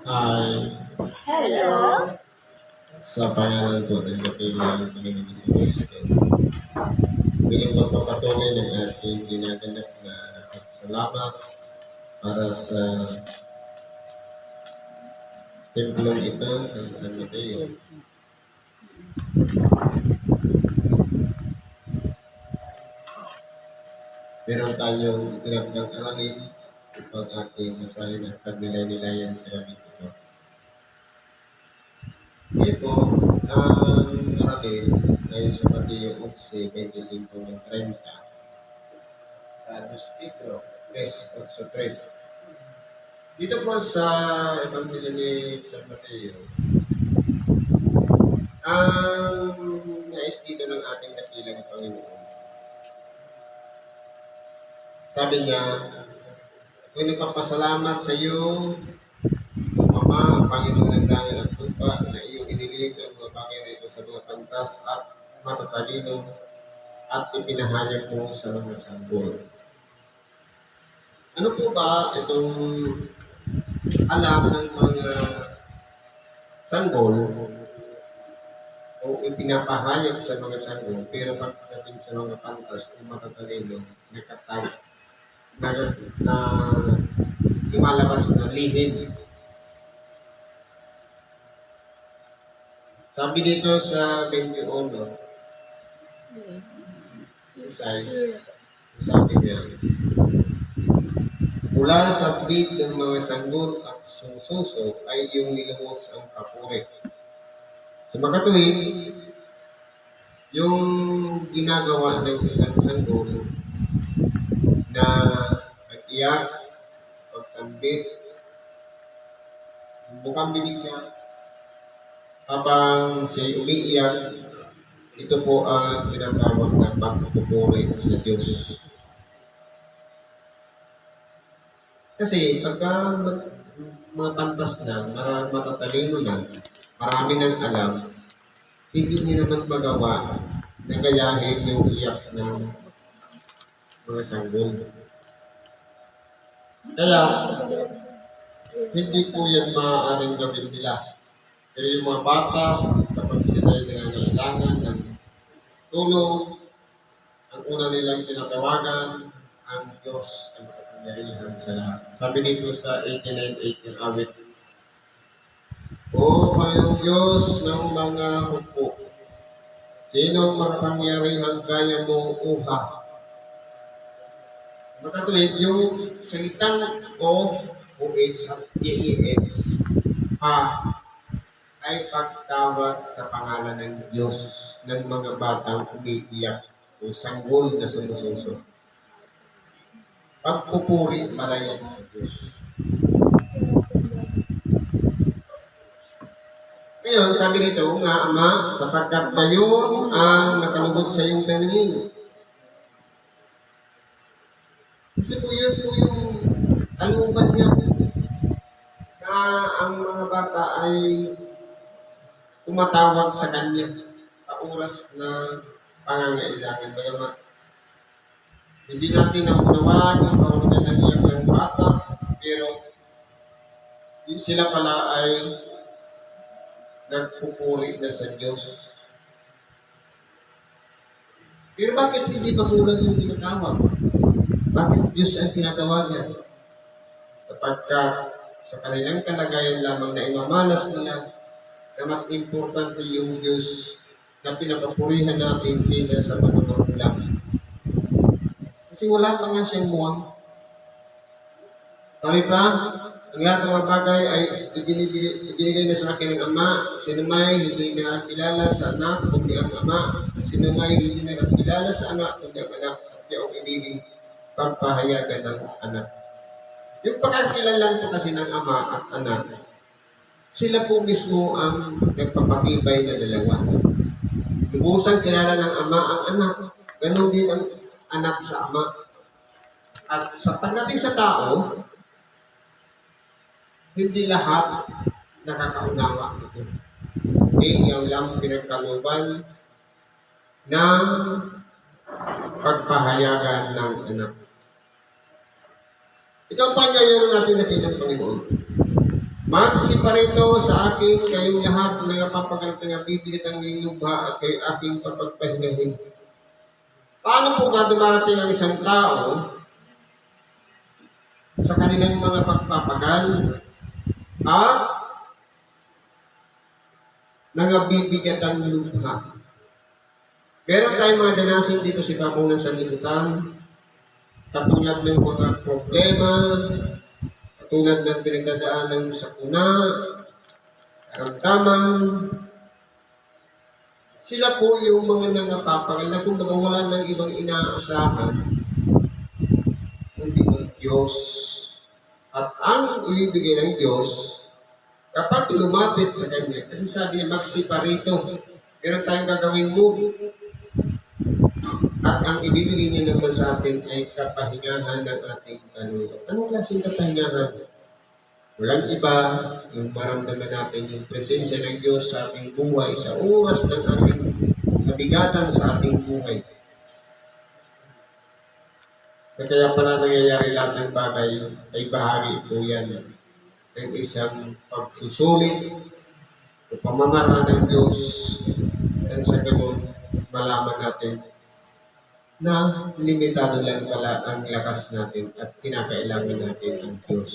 Ay, Hello. sa pangalan ko ng dakilang Panginoon Kristo, bilang magpapatuloy ng ating ginaganap na pasasalamat para sa templong ito ng San Mateo. Meron tayong tinatang aralin upang ating masahin at pagnilay-nilayan sa gamit ito. Ito ang aralin ayon sa Mateo 11:25-30 sa 2 Pedro 3:8-3. Dito po sa Ebanghelyo ni San Mateo, ang nais dito ng ating dakilang Panginoon. Sabi niya, ako'y nagpapasalamat sa iyo, Ama, Panginoon ng langit at lupa, na iyong inilig ang mga bagay na ito sa mga pantas at matatalino at ipinahayag mo sa mga sanggol. Ano po ba itong alam ng mga sanggol o ipinapahayag sa mga sanggol, pero pagdating sa mga pantas o matatalino, nakatag na lumalabas na lihim? Sabi dito sa 21, sabi niya, mula sa bibig ng mga sanggol at sumususo ay iyong niluhos ang papuri. Sa makatuwid, yung ginagawa ng isang sanggol na pag-iyak, pagsambit, bukang bibig niya, habang siya'y umiiyak, ito po ang tinatawag na pagpupuri sa Diyos. Kasi pagka mga pantas na, matatalino na, marami nang alam, hindi niya naman magawa na gayahin yung iyak ng mga sanggol. Kaya, hindi po yan maaaring gawin nila. Pero yung mga bata, kapag sila ay nangangailangan ng tulong, ang una nilang tinatawagan, ang Diyos ang makapangyarihan sa lahat. Sabi dito sa 89:8 ng awit, O Panginoong Diyos ng mga hukbo, sinong makapangyarihan kaya mo uha? Makatuwid yung salitang O-O-H at D-E-H, ay pagtawag sa pangalan ng Diyos ng mga batang umiiyak o sanggol na sumususo. Pagpupuri malayag sa Diyos. Ngayon, sabi nito nga, Ama, sapagkat gayon ang nakalugod sa iyong paningin. Kasi po yun po yung kalooban niya na ang mga bata ay tumatawag sa kanya sa oras na pangangailangan. Bagamat hindi natin naunawaan yung kawalan ng iyak ng bata, pero sila pala ay nagpupuri na sa Diyos. Pero bakit hindi magulang yung tinatawag? Bakit Diyos ang tinatawagan? Sapagkat sa kanilang kalagayan lamang na imamalas nila na mas importante yung Diyos na pinapapurihan natin kaysa sa mga magulang. Kasi wala pa nga siyang muwang. Sabi pa, ang lahat ng mga bagay ay ibinigay na sa akin ng Ama. Sino may hindi nakakilala sa anak, kundi ang Ama. Sino may hindi nakakilala sa anak, kundi ang anak. At yung ibiging pagpahayagan ng anak. Yung pagkakilalan po kasi ng Ama at anak, sila po mismo ang nagpapatibay na dalawa. Lubusang kilala ng Ama ang anak. Ganon din ang anak sa Ama. At sa pagdating sa tao, hindi lahat nakakaunawa ito. Hindi yung lang pinagkalooban ng pagpahayagan ng anak. Ito ang pangyayari natin na ng Panginoon. Magsiparito sa akin kayong lahat ng napapagal na bibigit ang lubha at kayo aking papagpahingahin. Paano po ba dumarating ang isang tao sa kanilang mga pagpapagal at nangabibigat ang lubha? Meron tayong mga danasin dito sa ibabaw ng sanlibutan, katulad ng mga problema, katulad ng pinagdadaanan sa kuna, karamdaman. Sila po yung mga nangapapagal na kung wala ng ibang inaasahan, kundi ang Diyos. At ang ibibigay ng Diyos, kapag lumapit sa Kanya, kasi sabi niya, magsiparito. Meron tayong gagawing move. At ang ibibigay niya naman sa atin ay kapahingahan ng ating kaluluwa. Anong klaseng kapahingahan? Walang iba, yung maramdaman natin yung presensya ng Diyos sa ating buhay, sa oras ng ating nabigatan sa ating buhay. Kaya pala nangyayari lahat ng bagay ay bahagi ito yan ng isang pagsusulit o pamamaraan ng Diyos, at sa ganun malaman natin na limitado lang pala ang lakas natin at kinakailangan natin ang Diyos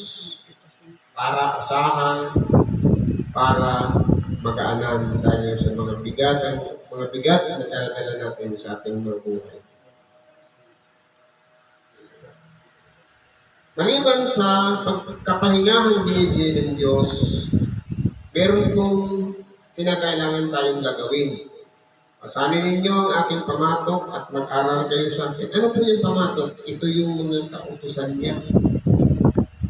para asahan, para magaanan tayo sa mga bigat na dala natin sa ating mga buhay. Maliban sa pagkapahingahan binibigay ng Diyos, meron pong kinakailangan tayong gagawin. Pasanin ninyo ang aking pamatok at mag-aral kayo sa akin. Ano po yung pamatok? Ito yung mga kautusan niya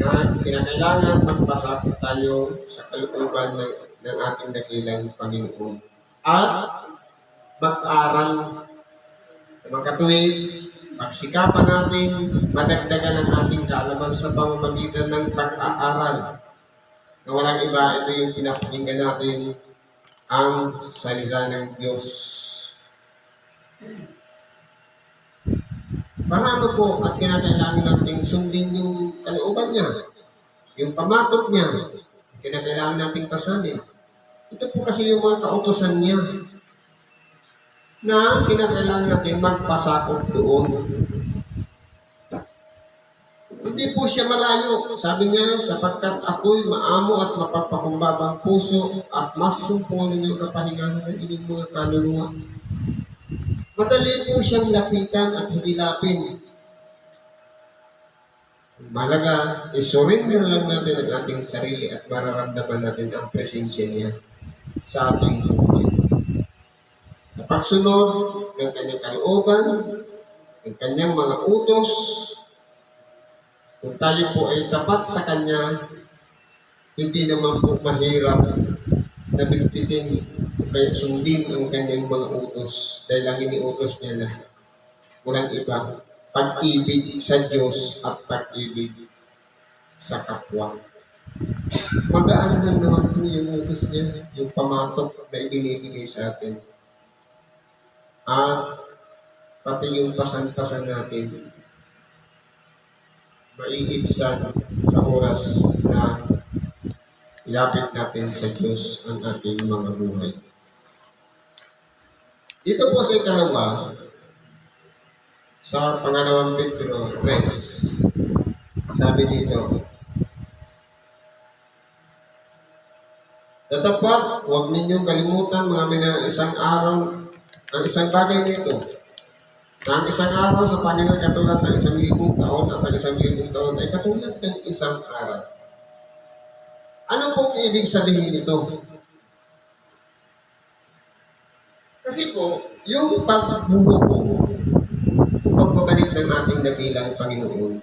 na kinakailangan magpasakot tayo sa kalooban ng ating dakilang Panginoon. At mag-aral na makatuwid, magsikapan natin, madagdagan ang ating kaalaman sa pamamagitan ng pag-aaral. Na walang iba, ito yung pinapakinggan natin, ang salita ng Diyos. Marami po at kinakailangan natin sundin yung kalooban niya, yung pamatok niya, kinakailangan natin pasanin. Ito po kasi yung mga kautosan niya na kinakailangan natin magpasakop doon. Hindi po siya malayo. Sabi niya, sapagkat ako'y maamo at mapagpakumbabang puso at masumpungan ninyo kapahingahan ng inyong mga kaluluwa. Madali po siyang lapitan at hilapin. Malaga, isurrender lang natin ang ating sarili at mararamdaman natin ang presensya niya sa ating buhay. Sa pagsunod ng kanyang kalooban, ng kanyang mga utos, kung tayo po ay tapat sa Kanya, hindi naman po mahirap na bigpitin o kaya sundin ang Kanyang mga utos dahil ang iniutos niya na walang iba, pag-ibig sa Diyos at pag-ibig sa kapwa. Magaan lang naman po yung utos niya, yung pamatok na ibinibigay sa atin. At pati yung pasan-pasan natin, maiibsan sa oras na ilapit natin sa Diyos ang ating mga buhay. Dito po sa ikalawa, sa pangalawang Pedro 3, sabi dito, "Tatapat, huwag ninyong kalimutan mga isang araw, ang isang bagay nito, na ang isang araw sa Panginoon katulad ng 1,000 taon at ang 1,000 taon ay katulad ng isang araw." Ano pong ibig sabihin nito? Kasi po, yung pagbubuo, pagbabalik ng ating dakilang Panginoon,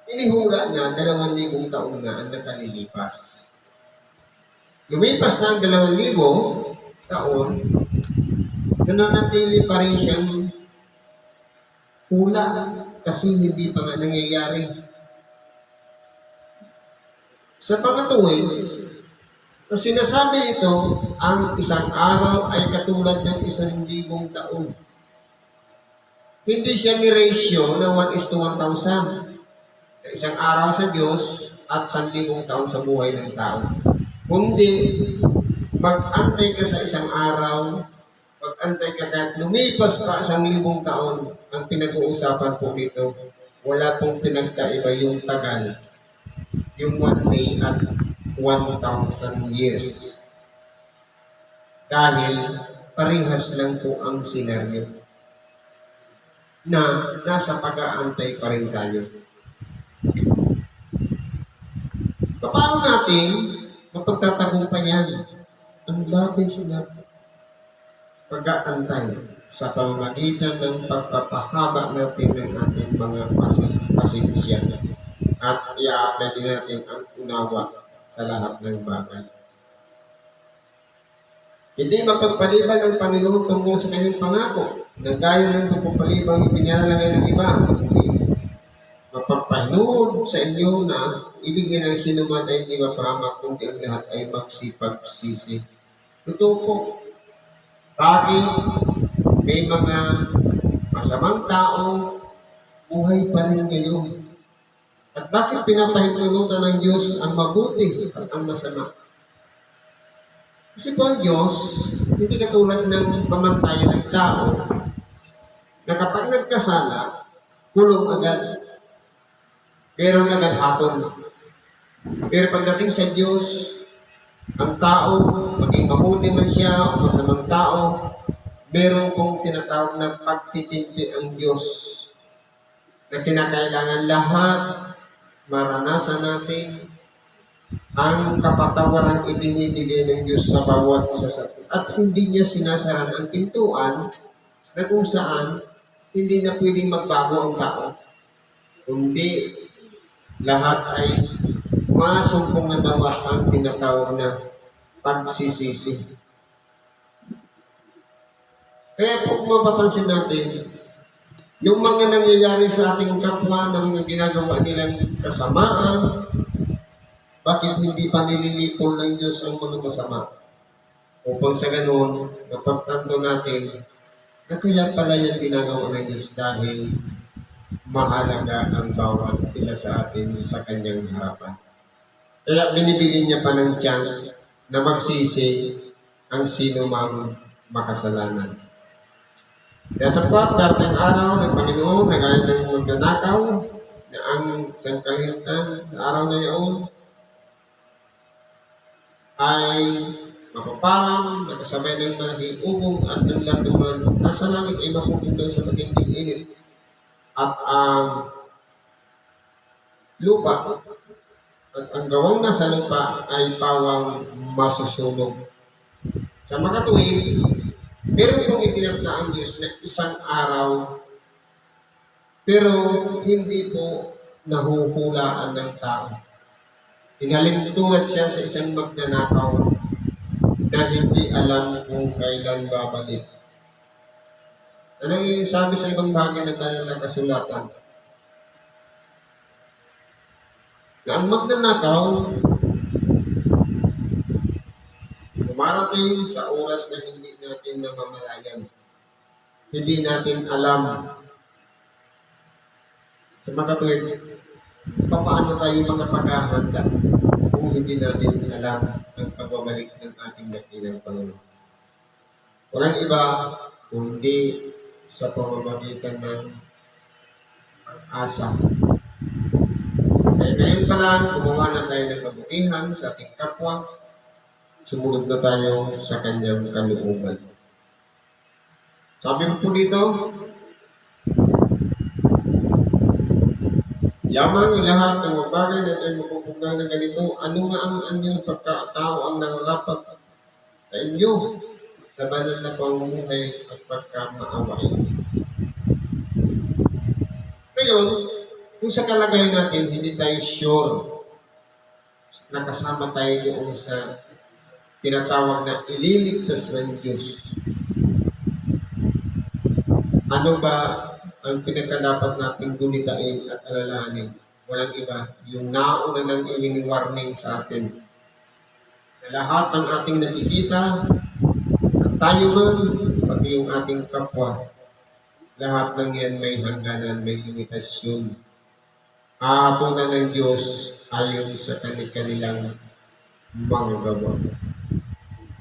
inihula na 2,000 taon na ang nakalilipas. Lumipas na ang 2,000 taon, nananatili pa rin siyang hula kasi hindi pa nga nangyayari. Sa pangatuwid, na sinasabi ito, ang isang araw ay katulad ng 1,000 taon. Hindi siya ni ratio na 1:1,000. Isang araw sa Diyos at 1,000 taon sa buhay ng tao. Kundi, mag-antay ka sa isang araw, mag-antay ka kahit lumipas pa 1,000 taon, ang pinag-uusapan po dito, wala pong pinagkaiba yung tagal, yung 1 day at 1,000 years. Dahil parehas lang po ang senaryo na nasa pag-aantay pa rin tayo. Paano natin mapagtatagumpayan ang labis na pag-aantay sa pamamagitan ng pagpapahaba natin ng ating mga pasensya at i-apply din natin ang unawa sa lahat ng bagay. Hindi mapagpaliban ang Panginoon tungkol sa kanyang pangako na gaya ng pagpapalibang ipinalagay ng iba. Mapagpahinood sa inyo na ibig ng sinuman ay hindi mapahamak kundi ang lahat ay magsipagsisi. Totoo po, bakit may mga masamang tao buhay pa rin ngayon? At bakit pinapahinunutan ng Diyos ang mabuti at ang masama? Kasi po ang Diyos, hindi katulad ng pamantayan ng tao na kapag nagkasala, kulong agad. Pero agad haton. Pero pagdating sa Diyos, ang tao, maging mabuti man siya o masamang tao, meron pong tinatawag na pagtitindi ang Diyos na kinakailangan lahat maranasan natin ang kapatawarang ibinibigay ng Diyos sa bawat isa sa atin. At hindi niya sinasaran ang pintuan na kung saan hindi na pwedeng magbago ang tao. Kundi lahat ay masumpong na nawa ang tinatawag na pagsisisi. Kaya kung mapapansin natin, yung mga nangyayari sa ating kapwa ng mga ginagawa nilang kasamaan, bakit hindi pa nililipol ng Diyos ang mga masama? Upang sa ganun, napagtanto natin na kaya pala yung ginagawa ng Diyos dahil mahalaga ang bawat isa sa atin sa kanyang harapan. Kaya binibigyan niya pa ng chance na magsisi ang sino mang makasalanan. Kaya tapat, dating araw ng Panginoon, na gaya ng magnanakaw, na ang sangkalitan sa araw na iyon, ay mapaparang, nakasabay ng malaking ubong at ng latuman, nasa langit ay mapupunta sa matinding init. At ang lupa, at ang gawang nasa lupa ay pawang masusunog. Sa makatuwid, meron pong itinakda ang Diyos na isang araw, pero hindi po nahuhulaan ng tao. Inalintulad siya sa isang magnanakaw na hindi alam kung kailan babalik. Anong sabi sa ibang bahagi ng kanilang kasulatan? Na ang magnanakaw dumarating sa oras na hindi natin namamalayan. Hindi natin alam. Sa makatuwid, paano tayo makapaghahanda kung hindi natin alam ang pagbabalik ng ating dakilang Panginoon? Walang iba kundi sa pamamagitan ng pag-asa. Kaya ngayon pa lang, gumawa na tayo ng kabutihan sa ating kapwa, sumunod na tayo sa kanyang kalooban. Sabi po dito, yamang lahat ng mga bagay na tayo mapupunta na ganito, ano nga ang anyong pagkatao ang nararapat sa inyo sa banal na pamumuhay at pagkamaawain. Ngayon, kung sa kalagayan natin, hindi tayo sure na kasama tayo doon sa tinatawag na ililigtas ng Diyos. Ano ba ang pinagkadapat nating gunitain at alalahanin? Walang iba, yung nauna ng i-warning sa atin. Na lahat ng ating nakikita, at tayo man, pati yung ating kapwa, lahat ng yan may hangganan, may limitasyon. aatunan ng Diyos ayon sa kanilang mga gawa.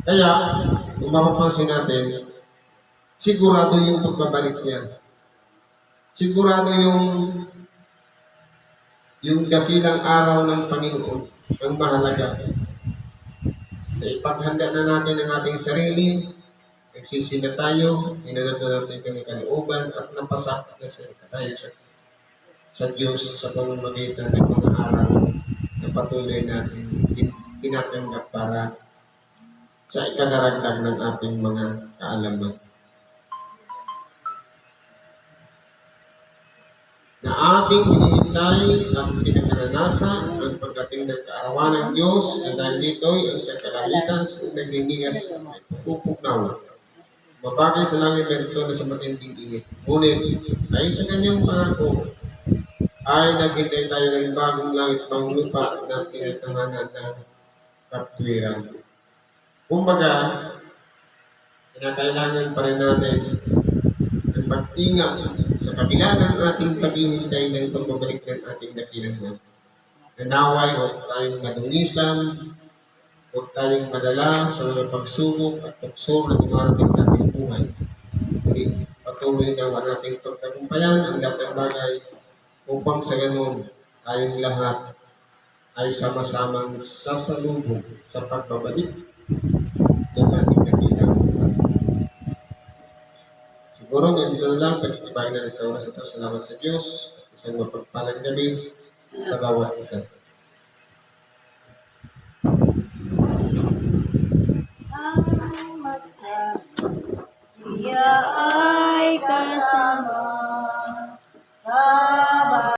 Kaya, kung mapapansin natin, sigurado yung pagbabalik niya. Sigurado yung dakilang araw ng Panginoon ang mahalaga. Na ipaghanda na natin ang ating sarili, nagsisina tayo, inanap na natin kami kalooban, at napasakit na tayo sa Diyos sa pamamagitan ng mga araw na patuloy natin tinatanggap para sa ikadaragdag ng ating mga kaalaman. Na ating hinihintay at pinakaranasan ang pagdating ng kaarawan ng Diyos na dahil dito'y ang isang kalalitan sa nagliligas at may pupugnaw. Mabagay sa langit merito na sa matinding init. Ngunit, ayon sa kanyang pangako, ay naghintay tayo ng bagong langit, bagong lupa na pinagtahanan ng katwiran. Kumbaga, kinakailangan pa rin natin ang pag-ingat sa kabila ng ating paghihintay ng pagbabalik ng ating dakilang na. Nanaway, huwag tayong madungisan, huwag tayong madala sa mga pagsubok at tukso na dumarating sa ating buhay. Patuloy na nating pagtagumpayan ang lahat ng bagay upang sa ganun tayong lahat ay sama-samang sasalubong sa pagbabalik ng ating dakilang buhay. Siguro ganito na lang, pagkitibayin na sa oras ito. Salamat sa Diyos. Isang mapagpalang gabi sa bawat isa. Siya ay kasama